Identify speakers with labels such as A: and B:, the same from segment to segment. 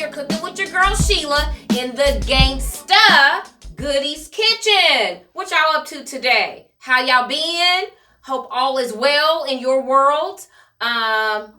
A: you're cooking with your girl Sheila in the Gangsta Goodies Kitchen. What y'all up to today? How y'all been? Hope all is well in your world.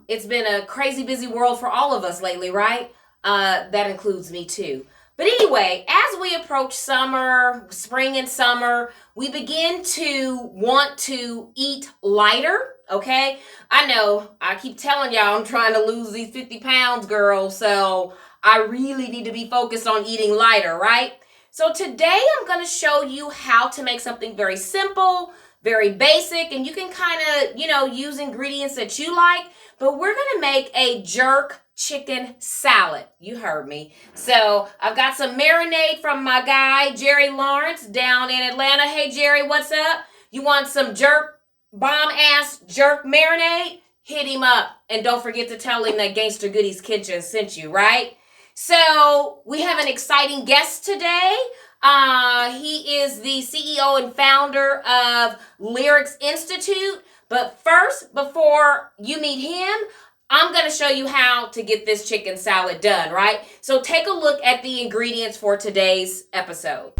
A: It's been a crazy busy world for all of us lately, right? That includes me too. But anyway, as we approach summer, spring and summer, we begin to want to eat lighter, okay? I know, I keep telling y'all I'm trying to lose these 50 pounds, girl, so I really need to be focused on eating lighter, right? So today I'm going to show you how to make something very simple, very basic, and you can kind of, use ingredients that you like, but we're going to make a jerk chicken salad. You heard me. So I've got some marinade from my guy, Jerry Lawrence, down in Atlanta. Hey, Jerry, what's up? You want some bomb-ass jerk marinade? Hit him up. And don't forget to tell him that Gangsta Goodies Kitchen sent you, right? So we have an exciting guest today. He is the CEO and founder of Lyrik's Institute. But first, before you meet him, I'm going to show you how to get this chicken salad done, right? So take a look at the ingredients for today's episode.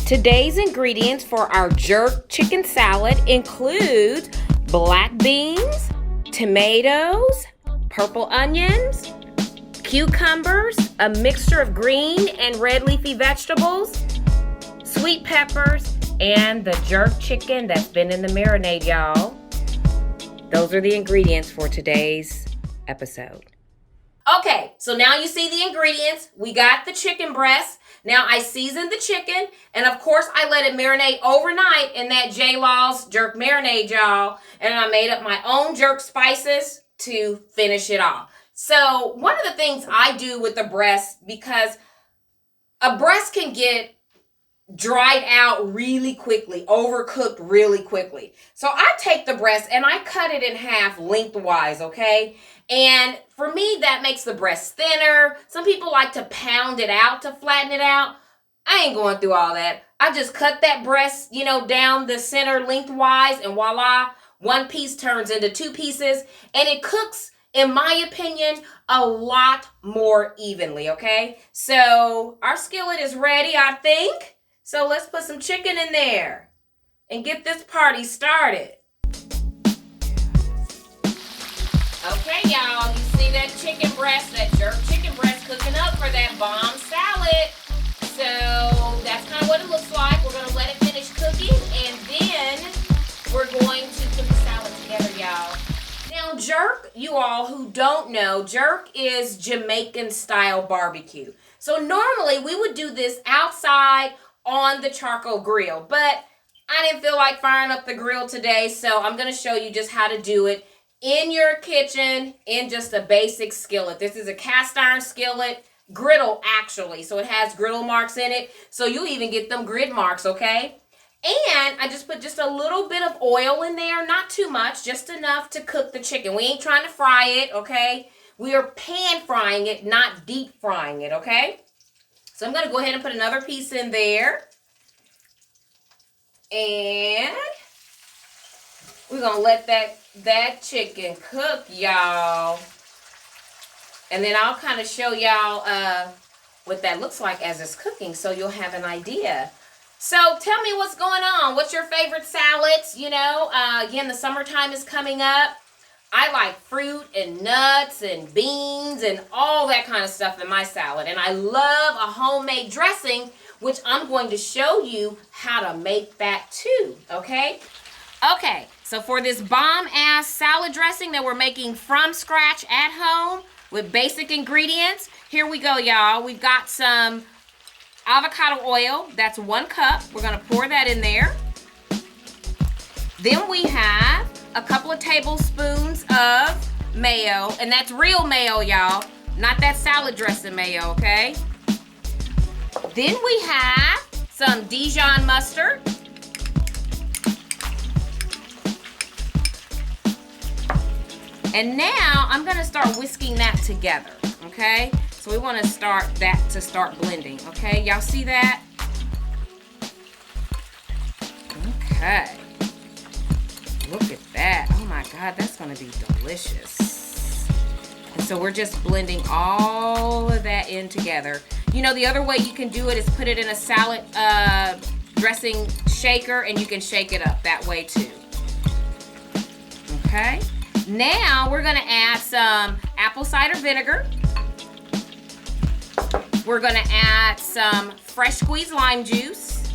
A: Today's ingredients for our jerk chicken salad include black beans, tomatoes, purple onions, cucumbers, a mixture of green and red leafy vegetables, sweet peppers, and the jerk chicken that's been in the marinade, y'all. Those are the ingredients for today's episode. Okay, so now you see the ingredients. We got the chicken breast. Now I seasoned the chicken, and of course I let it marinate overnight in that J-Law's jerk marinade, y'all. And I made up my own jerk spices to finish it off. So one of the things I do with the breast, because a breast can get dried out really quickly, overcooked really quickly. So I take the breast and I cut it in half lengthwise, okay? And for me, that makes the breast thinner. Some people like to pound it out to flatten it out. I ain't going through all that. I just cut that breast, down the center lengthwise, and voila, one piece turns into two pieces, and it cooks, in my opinion, a lot more evenly, okay? So our skillet is ready, I think. So let's put some chicken in there and get this party started. Okay, y'all, you see that chicken breast, that jerk chicken breast cooking up for that bomb salad. So that's kind of what it looks like. We're going to let it finish cooking, and then we're going to put the salad together, y'all. Now, jerk, you all who don't know, jerk is Jamaican style barbecue. So normally we would do this outside on the charcoal grill, but I didn't feel like firing up the grill today, so I'm going to show you just how to do it in your kitchen in just a basic skillet. This is a cast iron skillet, griddle actually, so it has griddle marks in it, so you'll even get them grid marks, okay? And I just put just a little bit of oil in there, not too much, just enough to cook the chicken. We ain't trying to fry it, okay? We are pan frying it, not deep frying it, okay? So I'm going to go ahead and put another piece in there. And we're going to let that chicken cook, y'all. And then I'll kind of show y'all what that looks like as it's cooking, so you'll have an idea. So tell me what's going on. What's your favorite salads? Again, the summertime is coming up. I like fruit and nuts and beans and all that kind of stuff in my salad. And I love a homemade dressing, which I'm going to show you how to make that too, okay? Okay, so for this bomb-ass salad dressing that we're making from scratch at home with basic ingredients, here we go, y'all. We've got some avocado oil. That's 1 cup. We're going to pour that in there. Then we have a couple of tablespoons of mayo, and that's real mayo, y'all, not that salad dressing mayo, okay? Then we have some Dijon mustard. And now I'm going to start whisking that together, okay? So we want to start blending, okay? Y'all see that? Okay. Look at that. Oh my God, that's going to be delicious. So we're just blending all of that in together. You know, the other way you can do it is put it in a salad dressing shaker, and you can shake it up that way too. Okay. Now we're gonna add some apple cider vinegar. We're gonna add some fresh squeezed lime juice.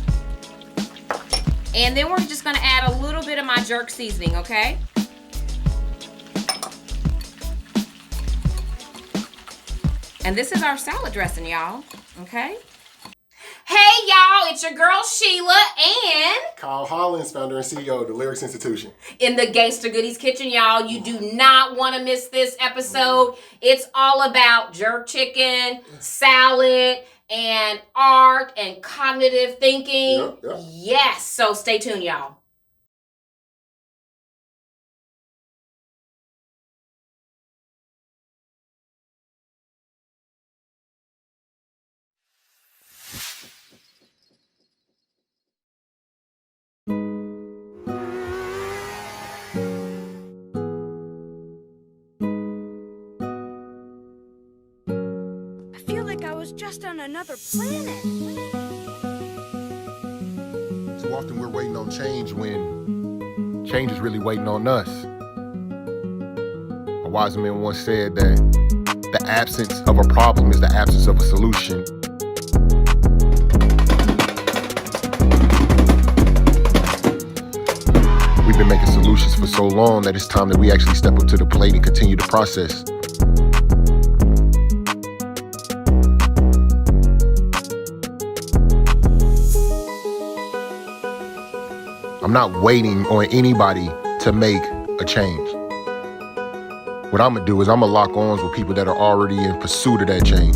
A: And then we're just gonna add a little bit of my jerk seasoning, okay? And this is our salad dressing, y'all, okay? Hey, y'all, it's your girl, Sheila, and
B: Kyle Hollins, founder and CEO of the Lyrik Institution.
A: In the Gangsta Goodies Kitchen, y'all. You do not want to miss this episode. It's all about jerk chicken, salad, and art and cognitive thinking.
B: Yep.
A: Yes, so stay tuned, y'all.
C: Just on another planet.
B: Too often we're waiting on change when change is really waiting on us. A wise man once said that the absence of a problem is the absence of a solution. We've been making solutions for so long that it's time that we actually step up to the plate and continue the process. I'm not waiting on anybody to make a change. What I'm gonna do is I'm gonna lock arms with people that are already in pursuit of that change.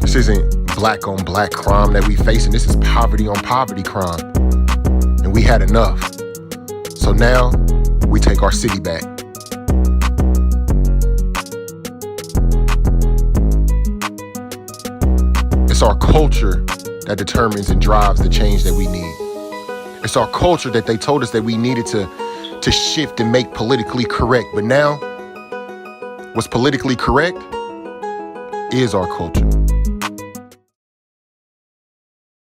B: This isn't black on black crime that we facing. This is poverty on poverty crime. And we had enough. So now we take our city back. It's our culture that determines and drives the change that we need. It's our culture that they told us that we needed to shift and make politically correct. But now, what's politically correct is our culture.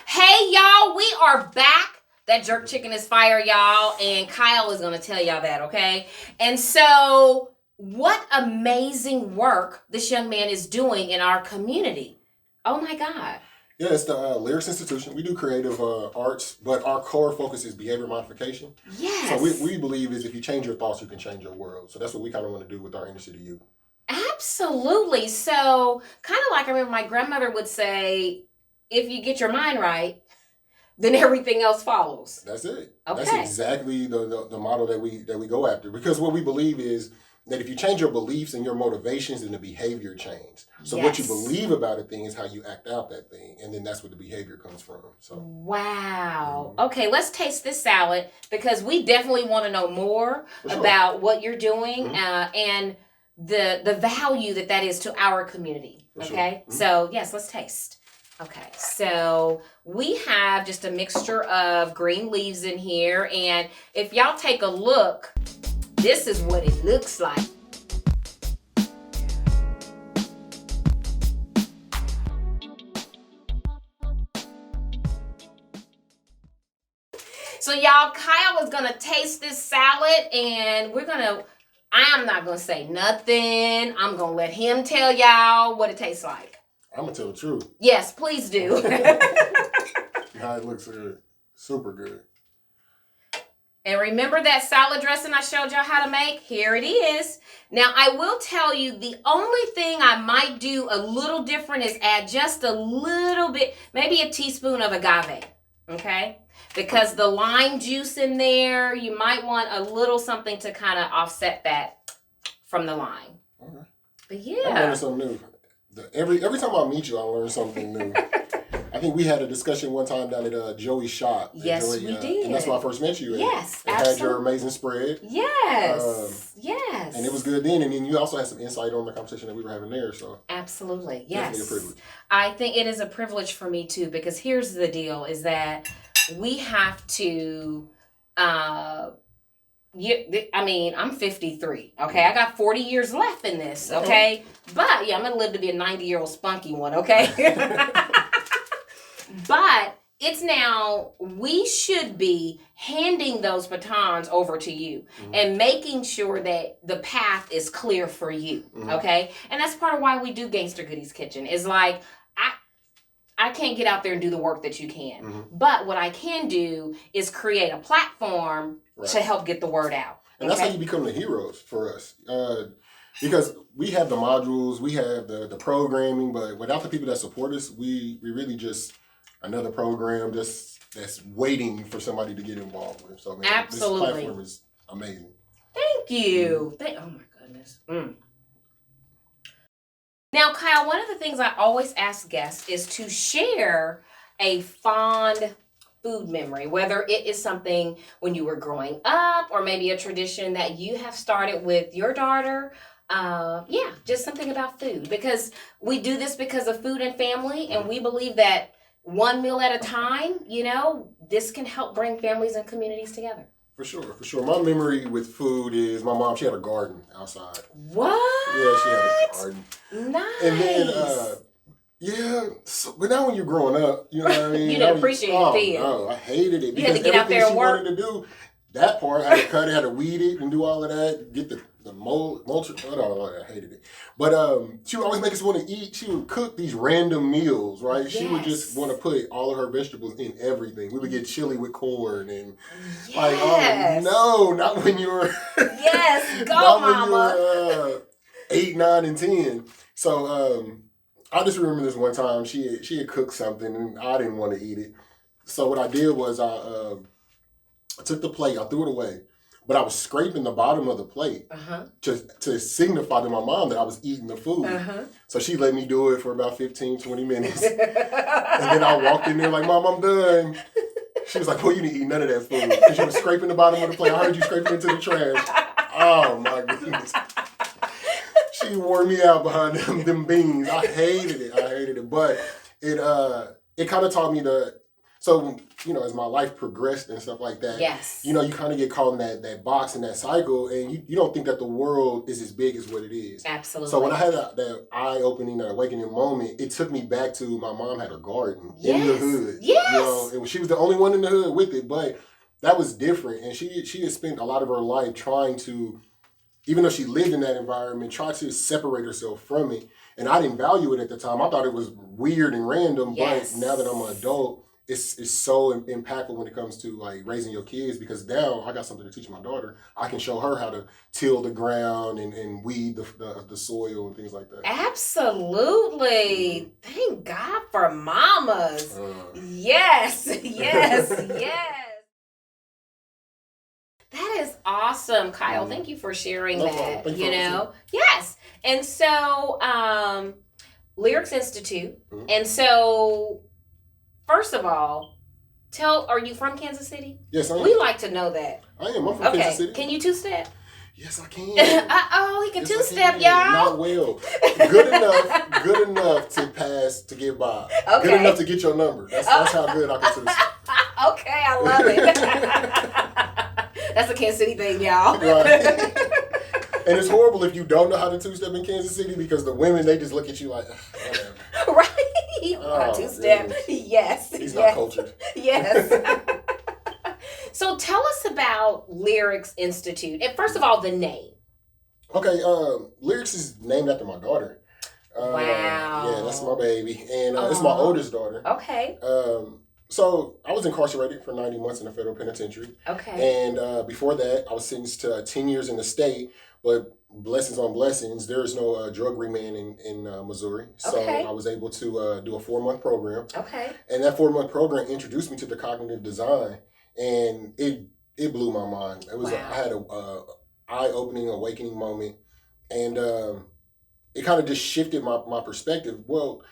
A: Hey, y'all, we are back. That jerk chicken is fire, y'all. And Kyle is going to tell y'all that, okay? And so, what amazing work this young man is doing in our community. Oh, my God.
B: Yeah, it's the Lyrik Institution. We do creative arts, but our core focus is behavior modification.
A: Yes.
B: So we believe is if you change your thoughts, you can change your world. So that's what we kind of want to do with our inner city youth.
A: Absolutely. So kind of like I remember my grandmother would say, if you get your mind right, then everything else follows.
B: That's it.
A: Okay.
B: That's exactly the model that we go after. Because what we believe is that if you change your beliefs and your motivations, then the behavior changes. So what you believe about a thing is how you act out that thing. And then that's where the behavior comes from. So
A: wow. Okay, let's taste this salad because we definitely want to know more about what you're doing and the value that is to our community. Okay, so yes, let's taste. Okay, so we have just a mixture of green leaves in here. And if y'all take a look, this is what it looks like. So y'all, Kyle is gonna taste this salad and I'm not gonna say nothing. I'm gonna let him tell y'all what it tastes like.
B: I'm gonna tell the truth.
A: Yes, please do.
B: Yeah, it looks good. Super good.
A: And remember that salad dressing I showed y'all how to make? Here it is. Now, I will tell you the only thing I might do a little different is add just a little bit, maybe a teaspoon of agave, okay? Because the lime juice in there, you might want a little something to kind of offset that from the lime.
B: Okay.
A: But yeah.
B: I'm learning something new. Every time I meet you, I learn something new. I think we had a discussion one time down at Joey's shop.
A: Yes,
B: Joey,
A: we did.
B: And that's why I first met you.
A: Yes,
B: and
A: absolutely.
B: had your amazing spread.
A: Yes, yes.
B: And it was good then. And then you also had some insight on the conversation that we were having there. So
A: absolutely, yes.
B: Definitely a privilege.
A: I think it is a privilege for me too, because here's the deal: is that we have to I'm 53. Okay, I got 40 years left in this. Okay, but yeah, I'm gonna live to be a 90-year-old spunky one. Okay, but it's now we should be handing those batons over to you and making sure that the path is clear for you. Okay, and that's part of why we do Gangsta Goodies Kitchen. Is like I can't get out there and do the work that you can. But what I can do is create a platform to help get the word out.
B: And that's how you become the heroes for us. Because we have the modules, we have the programming, but without the people that support us, we really just another program that's waiting for somebody to get involved with. So man,
A: absolutely.
B: This platform is amazing.
A: Thank you. Oh my goodness. Now, Kyle, one of the things I always ask guests is to share a fond food memory, whether it is something when you were growing up or maybe a tradition that you have started with your daughter. Just something about food, because we do this because of food and family, and we believe that one meal at a time, this can help bring families and communities together.
B: For sure. My memory with food is my mom, she had a garden outside.
A: What?
B: Yeah, she had a garden.
A: Nice.
B: And then, but now when you're growing up, you know what I mean?
A: You didn't appreciate it then.
B: No, I hated it.
A: You had to get out there and work.
B: Everything she wanted to do, that part, I had to cut it, had to weed it and do all of that, get the mulch, I hated it. But she would always make us want to eat. She would cook these random meals, right? Yes. She would just want to put all of her vegetables in everything. We would get chili with corn and no, not when you were
A: yes, go
B: not
A: mama.
B: When you were 8, 9, and 10. So I just remember this one time she had cooked something and I didn't want to eat it. So what I did was I took the plate, I threw it away. But I was scraping the bottom of the plate to signify to my mom that I was eating the food. So she let me do it for about 15, 20 minutes. And then I walked in there like, Mom, I'm done. She was like, well, you didn't eat none of that food. Because you were scraping the bottom of the plate. I heard you scraping into the trash. Oh, my goodness. She wore me out behind them beans. I hated it. But it kind of taught me so, as my life progressed and stuff like that, you kind of get caught in that box and that cycle, and you don't think that the world is as big as what it is.
A: Absolutely.
B: So when I had that eye-opening, that awakening moment, it took me back to my mom had a garden in the hood.
A: Yes.
B: And she was the only one in the hood with it, but that was different. And she had spent a lot of her life trying to, even though she lived in that environment, try to separate herself from it. And I didn't value it at the time. I thought it was weird and random, but now that I'm an adult, it's so impactful when it comes to like raising your kids, because now I got something to teach my daughter. I can show her how to till the ground and weed the soil and things like that.
A: Absolutely. Thank God for mamas. Yes. That is awesome, Kyle. Thank you for sharing that. Yes. And so Lyrics Institute. And so first of all, are you from Kansas City?
B: Yes, I am.
A: We like to know that.
B: I am. I'm from Kansas City.
A: Can you two-step?
B: Yes, I can.
A: He can two-step, y'all.
B: Not well. Good enough to pass, to get by.
A: Okay.
B: Good enough to get your number. That's how good I can two-step.
A: Okay, I love it. That's a Kansas City thing, y'all.
B: Right. And it's horrible if you don't know how to two-step in Kansas City, because the women, they just look at you like, whatever.
A: Right. Two-step. Yes.
B: He's not cultured.
A: Yes. So tell us about Lyrics Institute. And first of all, the name.
B: Okay, Lyrics is named after my daughter.
A: Wow.
B: Yeah, that's my baby. And it's my oldest daughter.
A: Okay.
B: So I was incarcerated for 90 months in a federal penitentiary.
A: Okay.
B: And before that, I was sentenced to 10 years in the state, but blessings on blessings, there is no drug remand in Missouri. So I was able to do a 4-month program.
A: Okay.
B: And that 4-month program introduced me to the cognitive design, and it blew my mind. It was I had a eye-opening, awakening moment, and it kind of just shifted my perspective. Well,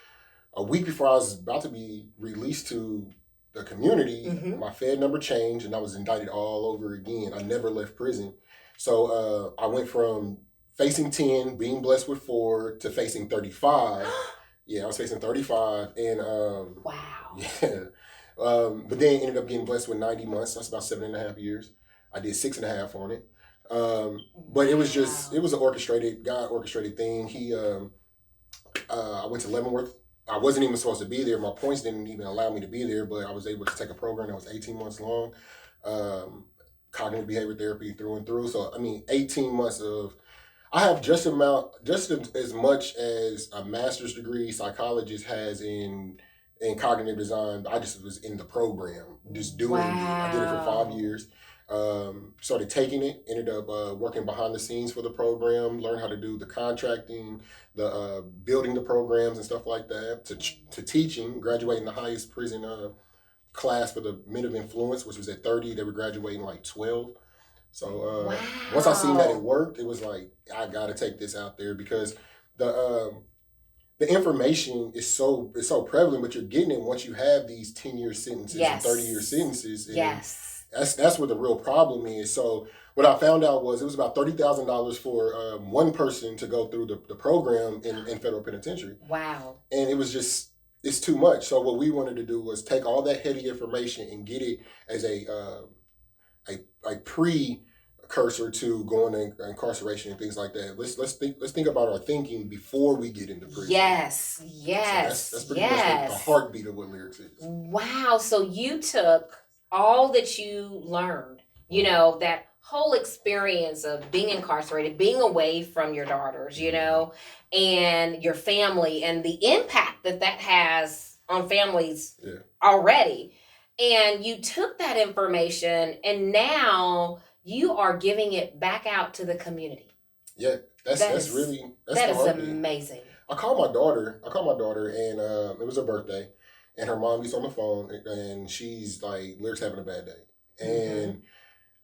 B: a week before I was about to be released to the community, my Fed number changed, and I was indicted all over again. I never left prison. So I went from facing 10, being blessed with 4, to facing 35. Yeah, I was facing 35. And
A: wow.
B: Yeah. But then ended up getting blessed with 90 months. That's about 7.5 years. I did 6.5 on it. But it was it was an God orchestrated thing. I went to Leavenworth. I wasn't even supposed to be there. My points didn't even allow me to be there, but I was able to take a program that was 18 months long. Cognitive behavior therapy through and through. So, 18 months of, I have just as much as a master's degree psychologist has in cognitive design. I just was in the program, just doing it. I did it for 5 years. Started taking it, ended up working behind the scenes for the program, learned how to do the contracting, the building the programs and stuff like that, to teaching, graduating the highest prison class for the men of influence, which was at 30. They were graduating like 12. So once I seen that it worked, it was like, I got to take this out there, because the information is so prevalent, but you're getting it once you have these 10-year sentences and 30-year sentences. And that's where the real problem is. So what I found out was it was about $30,000 for one person to go through the program in federal penitentiary.
A: Wow.
B: And it was just, it's too much. So what we wanted to do was take all that heady information and get it as a precursor to going to incarceration and things like that. Let's think about our thinking before we get into prison.
A: Yes.
B: So that's pretty much the heartbeat of what Lyrics is.
A: Wow. So you took all that you learned, that whole experience of being incarcerated, being away from your daughters, and your family, and the impact that has on families already. And you took that information and now you are giving it back out to the community.
B: Yeah, that's
A: amazing.
B: I called my daughter and it was her birthday, and her mom gets on the phone and she's like, Lyric's having a bad day. And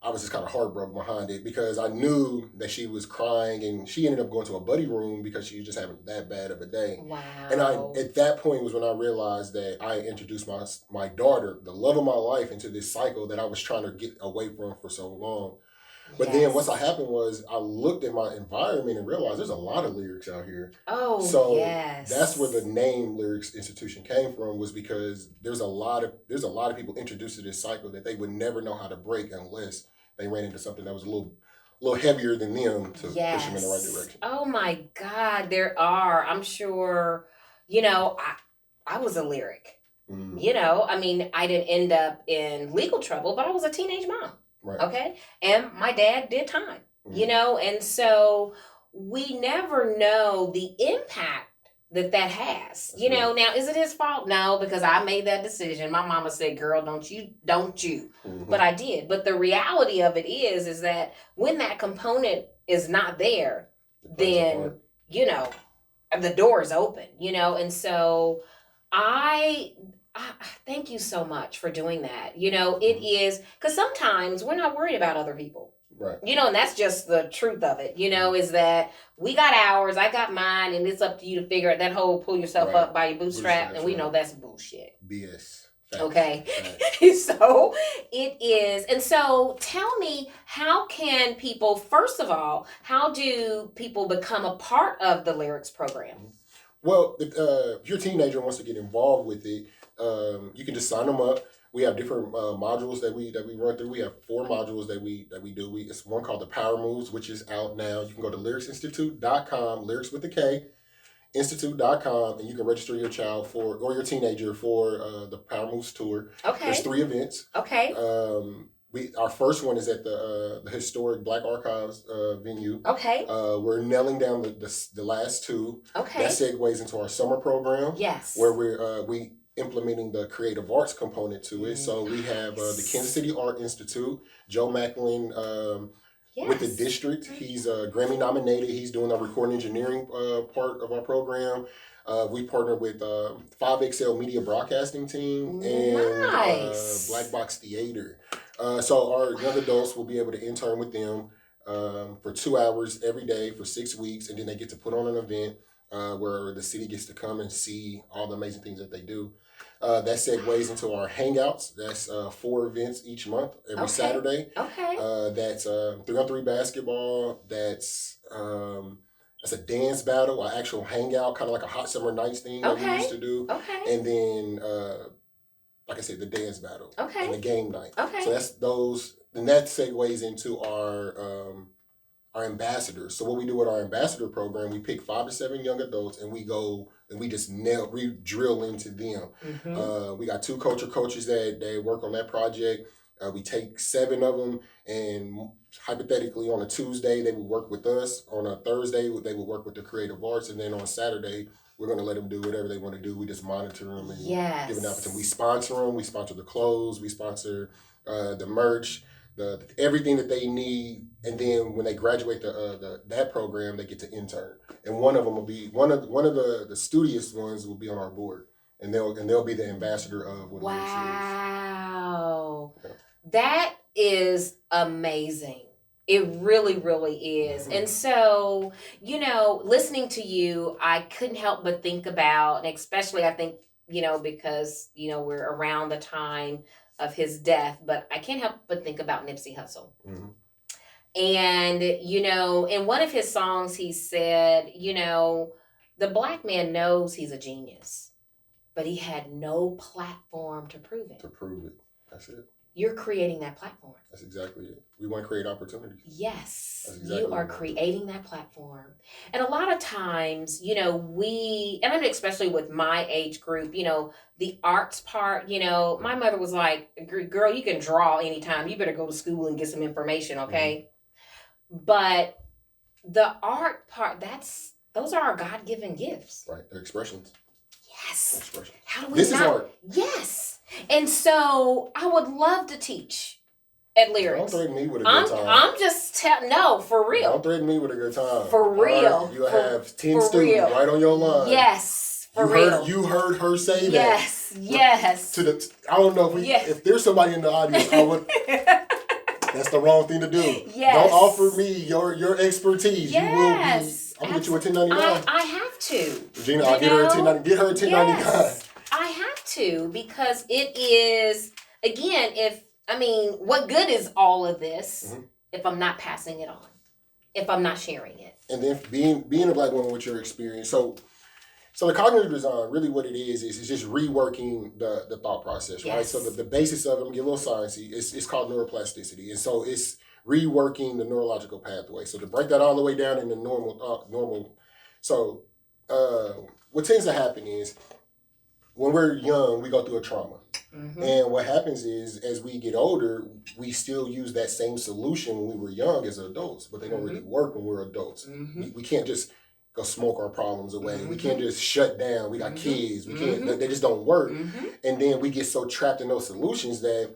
B: I was just kind of heartbroken behind it, because I knew that she was crying, and she ended up going to a buddy room because she was just having that bad of a day.
A: Wow.
B: And at that point was when I realized that I introduced my daughter, the love of my life, into this cycle that I was trying to get away from for so long. But then what's happened was I looked at my environment and realized there's a lot of lyrics out here.
A: Oh,
B: so that's where the name Lyrics Institution came from, was because there's a lot of people introduced to this cycle that they would never know how to break unless they ran into something that was a little heavier than them to push them in the right direction.
A: Oh my God, there are. I'm sure, I was a lyric. I didn't end up in legal trouble, but I was a teenage mom.
B: Right.
A: Okay. And my dad did time, and so we never know the impact that has, now, is it his fault? No, because I made that decision. My mama said, girl, don't you, but I did. But the reality of it is that when that component is not there, then, the door is open, and so I thank you so much for doing that. It is, because sometimes we're not worried about other people.
B: Right.
A: And that's just the truth of it, is that we got ours, I got mine, and it's up to you to figure out that whole pull yourself up by your bootstrap, and we know that's bullshit.
B: BS.
A: Facts. Okay. Facts. So it is. And so tell me, how can people, first of all, how do people become a part of the Lyrics program?
B: Well, if you're a teenager and wants to get involved with it, you can just sign them up. We have different modules that we run through. We have 4 modules that we do. It's one called the Power Moves, which is out now. You can go to lyricsinstitute.com, lyrics with a K, institute.com, and you can register your child or your teenager for the Power Moves tour.
A: Okay.
B: There's 3 events.
A: Okay.
B: Our first one is at the historic Black Archives venue.
A: Okay.
B: We're nailing down the last 2.
A: Okay.
B: That segues into our summer program.
A: Yes.
B: Where we implementing the creative arts component to it. So we have the Kansas City Art Institute, Joe Macklin with the district. He's Grammy nominated. He's doing the recording engineering part of our program. We partner with 5XL Media Broadcasting Team and Black Box Theater. So our young adults will be able to intern with them for 2 hours every day for 6 weeks, and then they get to put on an event where the city gets to come and see all the amazing things that they do. That segues into our hangouts. That's 4 events each month, every Saturday.
A: Okay.
B: That's 3-on-3 basketball. That's a dance battle, an actual hangout, kind of like a hot summer nights thing that we used to do.
A: Okay.
B: And then like I said, the dance battle.
A: Okay.
B: And the game night.
A: Okay.
B: So that's those, and that segues into our ambassadors. So what we do with our ambassador program, we pick 5 to 7 young adults, and we go and we just drill into them.
A: Mm-hmm.
B: We got 2 coaches that work on that project. We take 7 of them, and hypothetically on a Tuesday they would work with us. On a Thursday they would work with the creative arts, and then on Saturday we're going to let them do whatever they want to do. We just monitor them and give an opportunity. We sponsor them. We sponsor the clothes. We sponsor the merch, everything that they need. And then when they graduate that program, they get to intern. And one of them will be one of the studious ones will be on our board, and they'll be the ambassador of what.
A: Wow, that is amazing. It really, really is. Mm-hmm. And so, listening to you, I couldn't help but think about, and especially I think, because, we're around the time of his death, but I can't help but think about Nipsey Hussle. Mm-hmm. And, in one of his songs, he said, the black man knows he's a genius, but he had no platform to prove it.
B: That's it.
A: You're creating that platform.
B: That's exactly it. We want to create opportunities.
A: Yes,
B: exactly
A: you are creating that platform. And a lot of times, and I mean, especially with my age group, the arts part, my mother was like, girl, you can draw anytime. You better go to school and get some information, okay? Mm-hmm. But the art part, those are our God-given gifts.
B: Right, they're expressions.
A: Yes.
B: Expressions.
A: How do we
B: This is art.
A: Yes. And so I would love to teach at Lyrik.
B: Don't threaten me with a good time.
A: I'm just no, for real.
B: Don't threaten me with a good time.
A: For real.
B: Right? You have 10 students right on your line.
A: Yes, for real.
B: You heard her say that.
A: Yes.
B: I don't know if there's somebody in the audience, I would. That's the wrong thing to do.
A: Yes.
B: Don't offer me your expertise.
A: Yes.
B: You will be. I'm gonna get you a 1099.
A: I have to.
B: Regina, I'll get her a 1099. Get her a 1099.
A: Yes, I have to, because it is, again, what good is all of this if I'm not passing it on, if I'm not sharing it?
B: And then being a black woman with your experience, so the cognitive design, really what it is just reworking the thought process, right?
A: Yes.
B: So the basis of it, I'm gonna get a little sciencey, it's called neuroplasticity. And so it's reworking the neurological pathway. So to break that all the way down into normal. So what tends to happen is when we're young, we go through a trauma. Mm-hmm. And what happens is, as we get older, we still use that same solution when we were young as adults, but they don't really work when we're adults. Mm-hmm. We can't just go smoke our problems away. Mm-hmm. We can't just shut down. We got kids. We can't. They just don't work. Mm-hmm. And then we get so trapped in those solutions that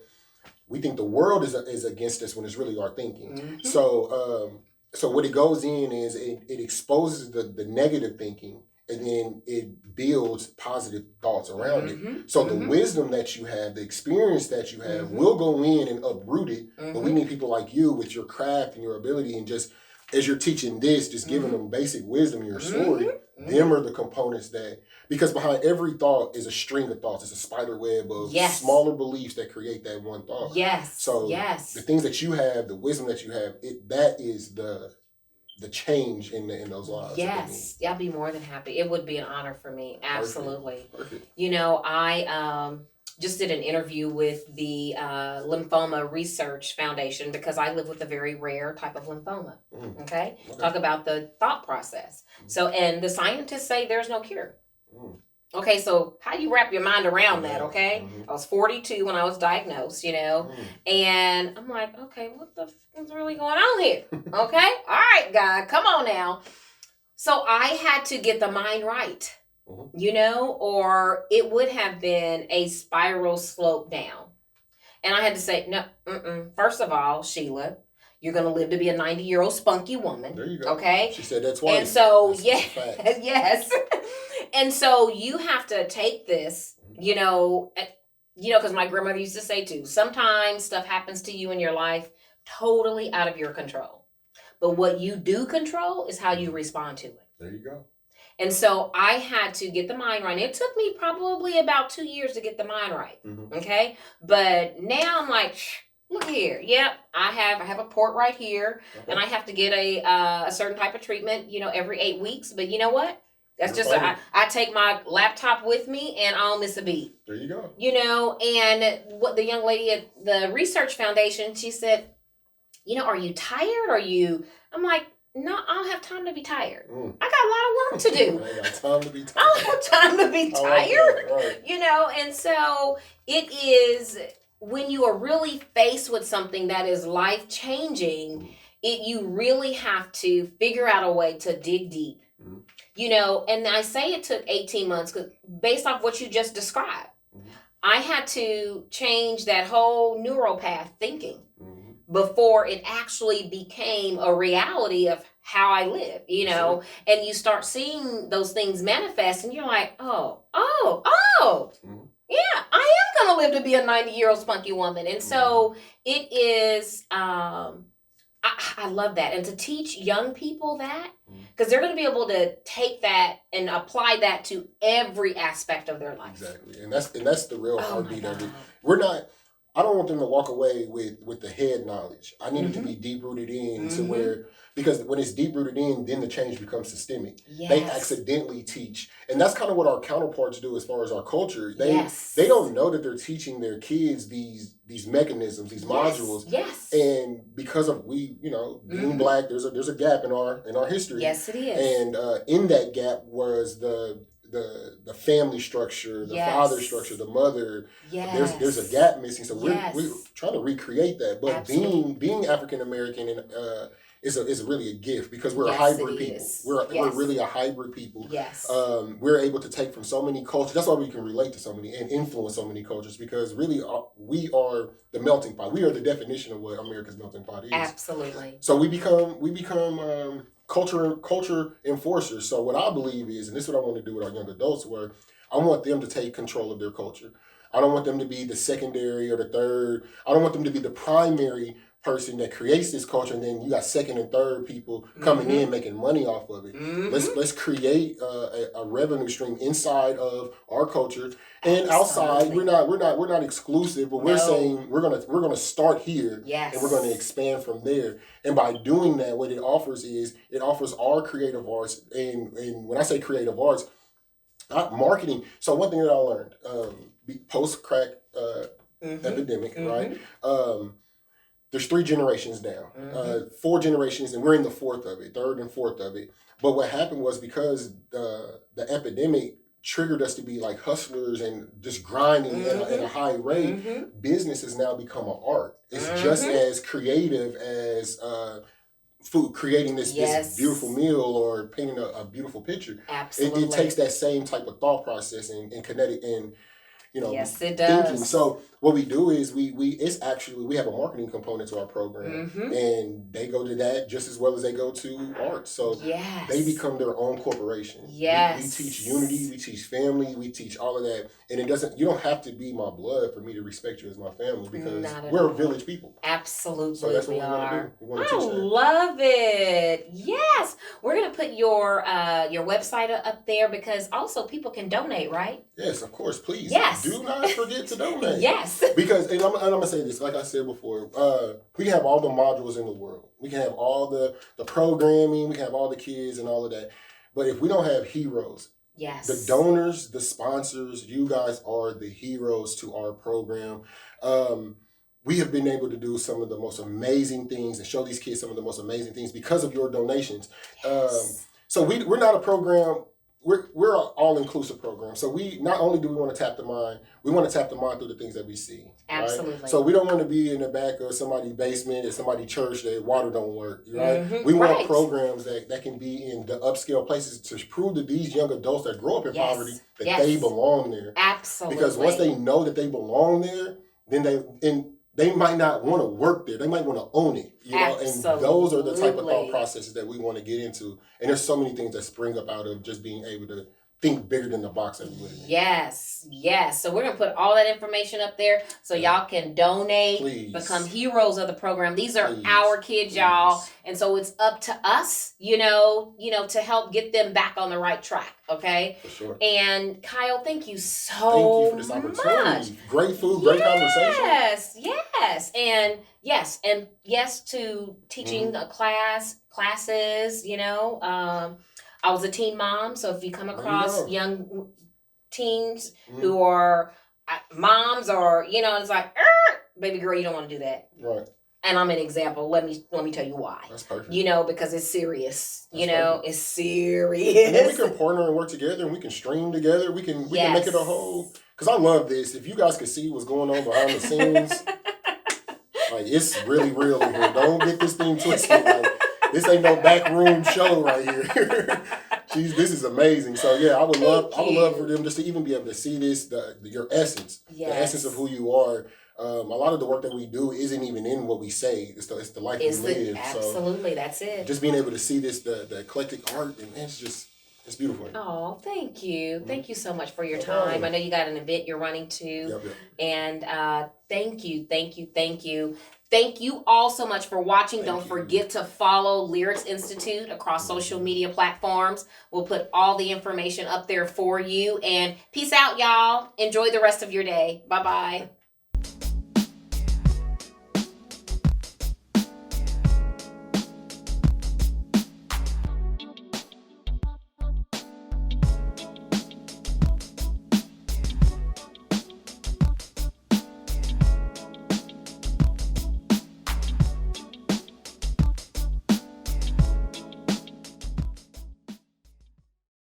B: we think the world is against us when it's really our thinking. Mm-hmm. So what it goes in is it exposes the negative thinking, and then it builds positive thoughts around it. So the wisdom that you have, the experience that you have, will go in and uproot it. But we need people like you with your craft and your ability, and just as you're teaching this, just giving them basic wisdom in your story. Them are the components because behind every thought is a string of thoughts. It's a spider web of smaller beliefs that create that one thought.
A: Yes.
B: So the things that you have, the wisdom that you have, that is the change in those lives.
A: Yes, I'll be more than happy. It would be an honor for me. Absolutely.
B: Perfect.
A: I just did an interview with the Lymphoma Research Foundation, because I live with a very rare type of lymphoma. Okay? Talk about the thought process. So, and the scientists say there's no cure. Okay, so how do you wrap your mind around that, okay? I was 42 when I was diagnosed, and I'm like, okay, what the is really going on here? Okay? All right, God, come on now. So I had to get the mind right, or it would have been a spiral slope down. And I had to say, no, first of all, Sheila, you're going to live to be a 90-year-old spunky woman.
B: There you go.
A: Okay?
B: She said that twice.
A: And so, yes. And so you have to take this, because my grandmother used to say too, sometimes stuff happens to you in your life totally out of your control. But what you do control is how you respond to it.
B: There you go.
A: And so I had to get the mind right. It took me probably about 2 years to get the mind right. Okay? But now I'm like, look here. Yep, I have a port right here, and I have to get a certain type of treatment, every 8 weeks. But you know what? That's
B: You're
A: just
B: funny.
A: I take my laptop with me and I don't miss a beat.
B: There you go.
A: You know, and what the young lady at the research foundation, she said, you know, are you tired? I'm like, no, I don't have time to be tired. I got a lot of work to do.
B: I got time to be tired.
A: I don't have time to be tired.
B: Like that, right.
A: You know, and so it is when you are really faced with something that is life changing, you really have to figure out a way to dig deep. You know, and I say it took 18 months because based off what you just described, I had to change that whole neural path thinking before it actually became a reality of how I live, you know, and you start seeing those things manifest and you're like, yeah, I am going to live to be a 90-year-old spunky woman. And so it is, I love that. And to teach young people that, because they're going to be able to take that and apply that to every aspect of their life.
B: Exactly. And that's the real heartbeat of it. I don't want them to walk away with the head knowledge. I need it to be deep rooted in to where, because when it's deep rooted in, then the change becomes systemic. Yes. They accidentally teach. And that's kind of what our counterparts do as far as our culture. They don't know that they're teaching their kids these mechanisms, these modules. Yes. And because of being black, there's a gap in our history.
A: Yes, it is.
B: And in that gap was the family structure, the father structure, the mother. Yes. There's a gap missing. So we're trying to recreate that. But being African American is really a gift because we're a hybrid people. We're really a hybrid people. Yes. We're able to take from so many cultures. That's why we can relate to so many and influence so many cultures because really we are the melting pot. We are the definition of what America's melting pot is.
A: Absolutely.
B: So we become culture enforcers. So what I believe is, and this is what I want to do with our young adults, where I want them to take control of their culture. I don't want them to be the secondary or the third. I don't want them to be the primary person that creates this culture, and then you got second and third people coming in making money off of it. Let's create a revenue stream inside of our culture and outside. We're not exclusive, but we're saying we're gonna start here, and we're gonna expand from there. And by doing that, what it offers our creative arts, and when I say creative arts, not marketing. So one thing that I learned post crack epidemic, right? There's 3 generations down, 4 generations, and we're in the third and fourth of it. But what happened was because the epidemic triggered us to be like hustlers and just grinding at a high rate, business has now become an art. It's just as creative as food, creating this beautiful meal or painting a beautiful picture. Absolutely. It takes that same type of thought process and kinetic and
A: yes, it does.
B: thinking. So what we do is we have a marketing component to our program, and they go to that just as well as they go to art. So they become their own corporation. Yes, we teach unity, we teach family, we teach all of that, and you don't have to be my blood for me to respect you as my family because we're a village people.
A: Absolutely,
B: so that's what we
A: are.
B: Want to
A: do. I love it. Yes, we're gonna put your website up there because also people can donate, right?
B: Yes, of course. Please.
A: Yes.
B: Do not forget to donate.
A: Yes.
B: Because, and I'm going to say this, like I said before, we can have all the modules in the world. We can have all the programming, we can have all the kids and all of that. But if we don't have heroes, the donors, the sponsors, you guys are the heroes to our program. We have been able to do some of the most amazing things and show these kids some of the most amazing things because of your donations. Yes. So we're not a program. We're an all-inclusive program. So we not only do we want to tap the mind, we want to tap the mind through the things that we see.
A: Absolutely.
B: Right? So we don't want to be in the back of somebody's basement or somebody's church that water don't work. Right? We want programs that can be in the upscale places to prove to these young adults that grow up in poverty that they belong there.
A: Absolutely.
B: Because once they know that they belong there, then they might not want to work there. They might want to own it. And those are the type of thought processes that we want to get into. And there's so many things that spring up out of just being able to think bigger than the box that we live in.
A: Yes. So we're going to put all that information up there so y'all can donate, become heroes of the program. These are our kids, y'all. And so it's up to us, to help get them back on the right track. Okay.
B: For sure.
A: And Kyle, thank you so much.
B: Thank you for this opportunity. Great food, great conversation.
A: And yes to teaching classes, I was a teen mom, so if you come across
B: go.
A: young teens who are moms, or it's like, baby girl, you don't want to do that.
B: Right.
A: And I'm an example. Let me tell you why.
B: That's perfect.
A: Because it's serious.
B: That's perfect.
A: It's serious.
B: And then we can partner and work together, and we can stream together. We can make it a whole. Because I love this. If you guys could see what's going on behind the scenes, like, it's really real in here. Don't get this thing twisted. Like, this ain't no backroom show right here. This is amazing. So yeah, I would love for them just to even be able to see this, your essence, the essence of who you are. A lot of the work that we do isn't even in what we say. It's the life we live.
A: Absolutely,
B: so
A: that's it.
B: Just being able to see this, the eclectic art, and it's beautiful.
A: Oh, thank you. Thank you so much for your time. I know you got an event you're running to.
B: Yep.
A: And thank you. Thank you all so much for watching. Don't forget to follow Lyrics Institute across social media platforms. We'll put all the information up there for you. And peace out, y'all. Enjoy the rest of your day. Bye-bye.